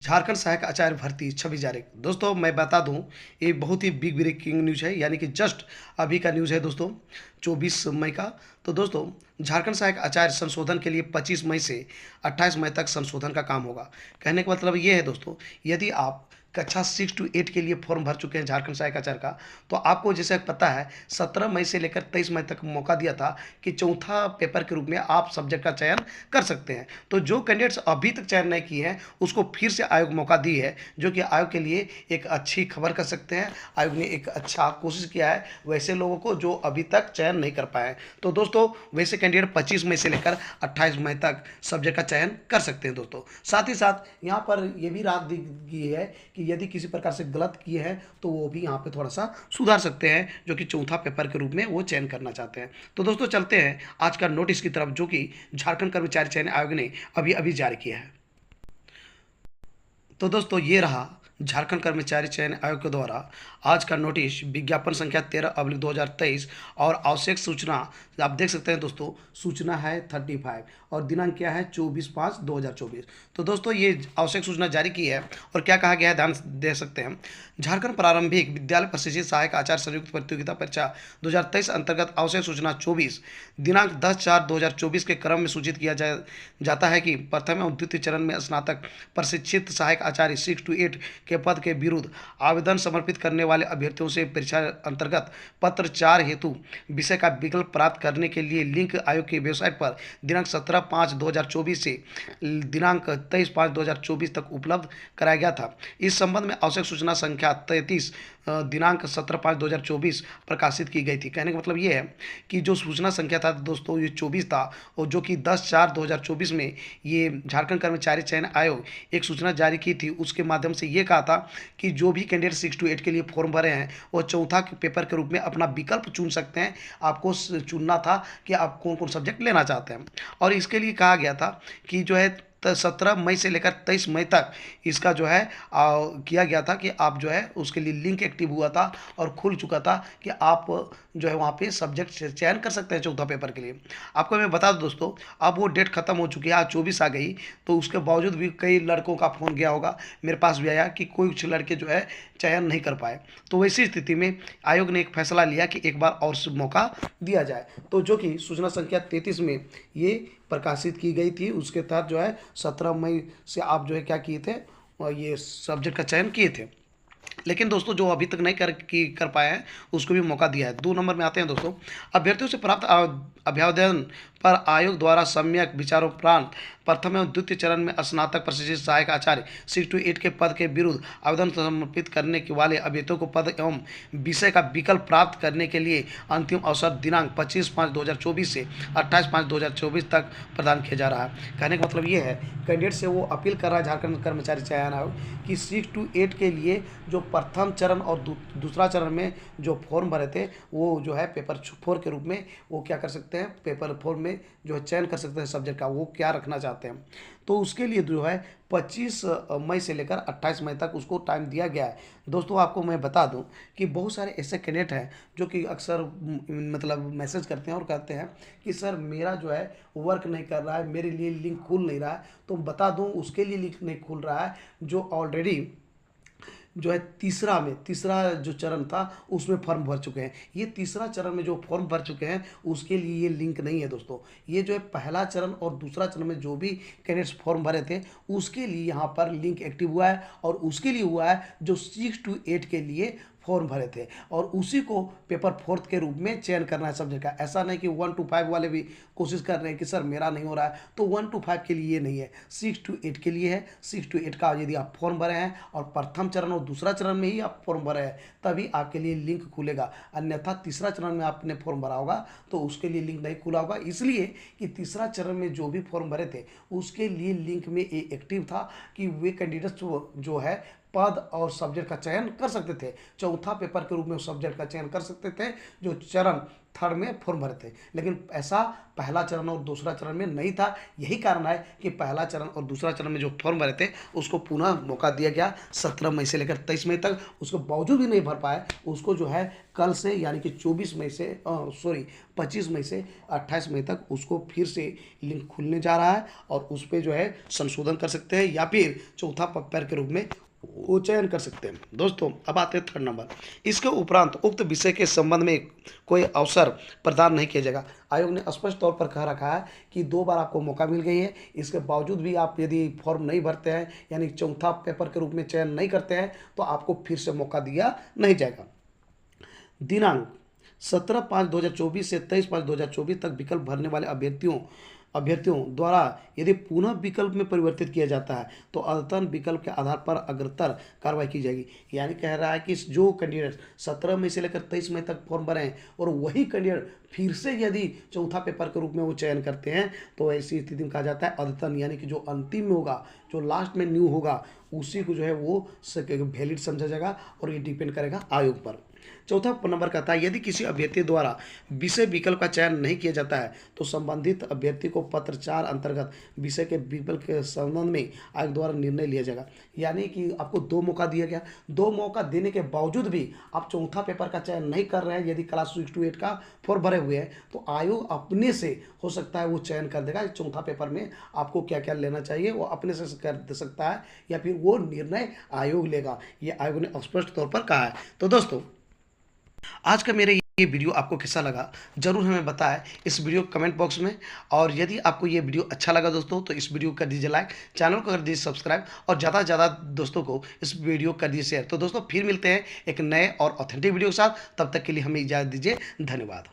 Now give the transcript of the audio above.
झारखंड सहायक आचार्य भर्ती 26 जारी। दोस्तों मैं बता दूं, ये बहुत ही बिग ब्रेकिंग न्यूज़ है, यानी कि जस्ट अभी का न्यूज़ है दोस्तों, 24 मई का। तो दोस्तों झारखंड सहायक आचार्य संशोधन के लिए 25 मई से 28 मई तक संशोधन का काम होगा। कहने का मतलब ये है दोस्तों, यदि आप कक्षा 6 to 8 के लिए फॉर्म भर चुके हैं झारखंड सहायक आचार्य का, तो आपको जैसे पता है 17 मई से लेकर 23 मई तक मौका दिया था कि चौथा पेपर के रूप में आप सब्जेक्ट का चयन कर सकते हैं। तो जो कैंडिडेट्स अभी तक चयन नहीं किए हैं उसको फिर से आयोग मौका दी है, जो कि आयोग के लिए एक अच्छी खबर कर सकते हैं। आयोग ने एक अच्छा कोशिश किया है वैसे लोगों को जो अभी तक चयन नहीं कर पाए हैं। तो दोस्तों वैसे कैंडिडेट 25 मई से लेकर 28 मई तक सब्जेक्ट का चयन कर सकते हैं दोस्तों। साथ ही साथ यहाँ पर ये भी राहत दी गई है कि यदि किसी प्रकार से गलत किए हैं तो वो भी यहाँ पे थोड़ा सा सुधार सकते हैं, जो कि चौथा पेपर के रूप में वो चयन करना चाहते हैं। तो दोस्तों चलते हैं आज का नोटिस की तरफ, जो कि झारखंड कर्मचारी चयन आयोग ने अभी अभी जारी किया है। तो दोस्तों ये रहा झारखंड कर्मचारी चयन आयोग के द्वारा आज का नोटिस, विज्ञापन संख्या 13/2023 और आवश्यक सूचना आप देख सकते हैं दोस्तों। सूचना है 35 और दिनांक क्या है 24/5/2024। तो दोस्तों ये आवश्यक सूचना जारी की है और क्या कहा गया है ध्यान दे सकते हैं। झारखंड प्रारंभिक विद्यालय प्रशिक्षित सहायक आचार्य संयुक्त प्रतियोगिता परीक्षा 2023 अंतर्गत आवश्यक सूचना 24 दिनांक 10/4/2024 के क्रम में सूचित किया जाता है कि प्रथम एवं द्वितीय चरण में स्नातक प्रशिक्षित सहायक आचार्य 6 to 8 के पद के विरुद्ध आवेदन समर्पित करने वाले अभ्यर्थियों से परीक्षा अंतर्गत पत्र 4 हेतु विषय का विकल्प प्राप्त करने के लिए लिंक आयोग की वेबसाइट पर दिनांक 17/5/2024 से दिनांक 23/5/2024 तक उपलब्ध कराया गया था। इस संबंध में आवश्यक सूचना संख्या 33 दिनांक 17/5/2024 प्रकाशित की गई थी। कहने का मतलब ये है कि जो सूचना संख्या था दोस्तों ये 24 था, और जो कि 10/4/2024 में ये झारखंड कर्मचारी चयन आयोग एक सूचना जारी की थी, उसके माध्यम से ये कहा था कि जो भी कैंडिडेट 6 to 8 के लिए फॉर्म भरे हैं वो चौथा पेपर के रूप में अपना विकल्प चुन सकते हैं। आपको चुनना था कि आप कौन कौन सब्जेक्ट लेना चाहते हैं, और इसके लिए कहा गया था कि जो है 17 मई से लेकर 23 मई तक इसका जो है किया गया था कि आप जो है उसके लिए लिंक एक्टिव हुआ था और खुल चुका था कि आप जो है वहाँ पे सब्जेक्ट चयन कर सकते हैं चौथा पेपर के लिए। आपको मैं बता दूं दोस्तों, अब वो डेट खत्म हो चुकी है, आज 24 आ गई। तो उसके बावजूद भी कई लड़कों का फ़ोन गया होगा, मेरे पास भी आया कि कुछ लड़के जो है चयन नहीं कर पाए। तो वैसी स्थिति में आयोग ने एक फैसला लिया कि एक बार और मौका दिया जाए। तो जो कि सूचना संख्या 33 में ये प्रकाशित की गई थी, उसके तहत जो है 17 मई से आप जो है क्या किए थे, और ये सब्जेक्ट का चयन किए थे। लेकिन दोस्तों जो अभी तक नहीं कर पाए हैं उसको भी मौका दिया है। 2 नंबर में आते हैं दोस्तों, अभ्यर्थियों से प्राप्त अभ्यावेदन पर आयोग द्वारा सम्यक विचारोपरांत प्रथम एवं द्वितीय चरण में स्नातक प्रशिक्षित सहायक आचार्य 6 to 8 के पद के विरुद्ध आवेदन समर्पित करने के वाले अभ्यर्थियों को पद एवं विषय का विकल्प प्राप्त करने के लिए अंतिम अवसर दिनांक 25/5/2024 से 28/5/2024 तक प्रदान किया जा रहा है। कहने का मतलब ये है कैंडिडेट से वो अपील कर रहा है झारखंड कर्मचारी चयन आयोग कि 6 to 8 के लिए जो प्रथम चरण और दूसरा चरण में जो फॉर्म भरे थे वो जो है पेपर 4 के रूप में वो क्या कर सकते हैं, पेपर 4 में जो है चयन कर सकते हैं सब्जेक्ट का, वो क्या रखना चाहते हैं। तो उसके लिए जो है 25 मई से लेकर 28 मई तक उसको टाइम दिया गया है। दोस्तों आपको मैं बता दूं कि बहुत सारे ऐसे कैंडिडेट हैं जो कि अक्सर मतलब मैसेज करते हैं और कहते हैं कि सर मेरा जो है वर्क नहीं कर रहा है, मेरे लिए लिंक खुल नहीं रहा है। तो बता दूं उसके लिए लिंक नहीं खुल रहा है जो ऑलरेडी जो है तीसरा जो चरण था उसमें फॉर्म भर चुके हैं। ये तीसरा चरण में जो फॉर्म भर चुके हैं उसके लिए ये लिंक नहीं है दोस्तों। ये जो है पहला चरण और दूसरा चरण में जो भी कैंडिडेट्स फॉर्म भरे थे उसके लिए यहाँ पर लिंक एक्टिव हुआ है, और उसके लिए हुआ है जो 6 to 8 के लिए फॉर्म भरे थे, और उसी को पेपर 4 के रूप में चयन करना है सब्जेक्ट का। ऐसा नहीं कि 1 to 5 वाले भी कोशिश कर रहे हैं कि सर मेरा नहीं हो रहा है, तो 1 to 5 के लिए नहीं है, 6 to 8 के लिए है। 6 to 8 का यदि आप फॉर्म भरे हैं और प्रथम चरण और दूसरा चरण में ही आप फॉर्म भरे हैं तभी आपके लिए लिंक खुलेगा, अन्यथा तीसरा चरण में आपने फॉर्म भरा होगा तो उसके लिए लिंक नहीं खुला होगा। इसलिए कि तीसरा चरण में जो भी फॉर्म भरे थे उसके लिए लिंक में एक्टिव था कि वे कैंडिडेट्स जो है पद और सब्जेक्ट का चयन कर सकते थे। चौथा पेपर के रूप में उस सब्जेक्ट का चयन कर सकते थे जो चरण थर्ड में फॉर्म भरे थे, लेकिन ऐसा पहला चरण और दूसरा चरण में नहीं था। यही कारण है कि पहला चरण और दूसरा चरण में जो फॉर्म भरे थे उसको पुनः मौका दिया गया 17 मई से लेकर 23 मई तक। उसके बावजूद भी नहीं भर पाए, उसको जो है कल से यानी कि 25 मई से 28 मई तक उसको फिर से लिंक खुलने जा रहा है और उस पर जो है संशोधन कर सकते हैं या फिर चौथा पेपर के रूप में वो चयन कर सकते हैं। दोस्तों अब आते हैं थर्ड नंबर। इसके उपरांत उक्त विषय के संबंध में कोई अवसर प्रदान नहीं किया जाएगा। आयोग ने स्पष्ट तौर पर कह रखा है कि 2 बार आपको मौका मिल गई है, इसके बावजूद भी आप यदि फॉर्म नहीं भरते हैं यानी चौथा पेपर के रूप में चयन नहीं करते हैं तो आपको फिर से मौका दिया नहीं जाएगा। दिनांक 17/5/2024 से 23/5/2024 तक विकल्प भरने वाले अभ्यर्थियों द्वारा यदि पुनः विकल्प में परिवर्तित किया जाता है तो अद्यतन विकल्प के आधार पर अग्रतर कार्रवाई की जाएगी। यानी कह रहा है कि जो कैंडिडेट 17 मई से लेकर 23 मई तक फॉर्म भरे हैं और वही कैंडिडेट फिर से यदि चौथा पेपर के रूप में वो चयन करते हैं तो ऐसी स्थिति में कहा जाता है अद्यतन, यानी कि जो अंतिम में होगा, जो लास्ट में न्यू होगा, उसी को जो है वो वैलिड समझा जाएगा और ये डिपेंड करेगा आयोग पर। चौथा नंबर कहता है यदि किसी अभ्यर्थी द्वारा विषय विकल्प का चयन नहीं किया जाता है तो संबंधित अभ्यर्थी को पत्र 4 अंतर्गत विषय के विकल्प के संबंध में आयोग द्वारा निर्णय लिया जाएगा। यानी कि आपको 2 मौका दिया गया, 2 मौका देने के बावजूद भी आप चौथा पेपर का चयन नहीं कर रहे हैं, यदि क्लास 6 to 8 का फॉर्म भरे हुए हैं तो आयोग अपने से हो सकता है वो चयन कर देगा चौथा पेपर में आपको क्या क्या लेना चाहिए, वो अपने से कर सकता है या फिर वो निर्णय आयोग लेगा। ये आयोग ने स्पष्ट तौर पर कहा है। तो दोस्तों आज का मेरा ये वीडियो आपको कैसा लगा जरूर हमें बताएं इस वीडियो कमेंट बॉक्स में। और यदि आपको ये वीडियो अच्छा लगा दोस्तों तो इस वीडियो को कर दीजिए लाइक, चैनल को कर दीजिए सब्सक्राइब और ज़्यादा से ज़्यादा दोस्तों को इस वीडियो को कर दीजिए शेयर। तो दोस्तों फिर मिलते हैं एक नए और ऑथेंटिक वीडियो के साथ, तब तक के लिए हमें इजाज़त दीजिए। धन्यवाद।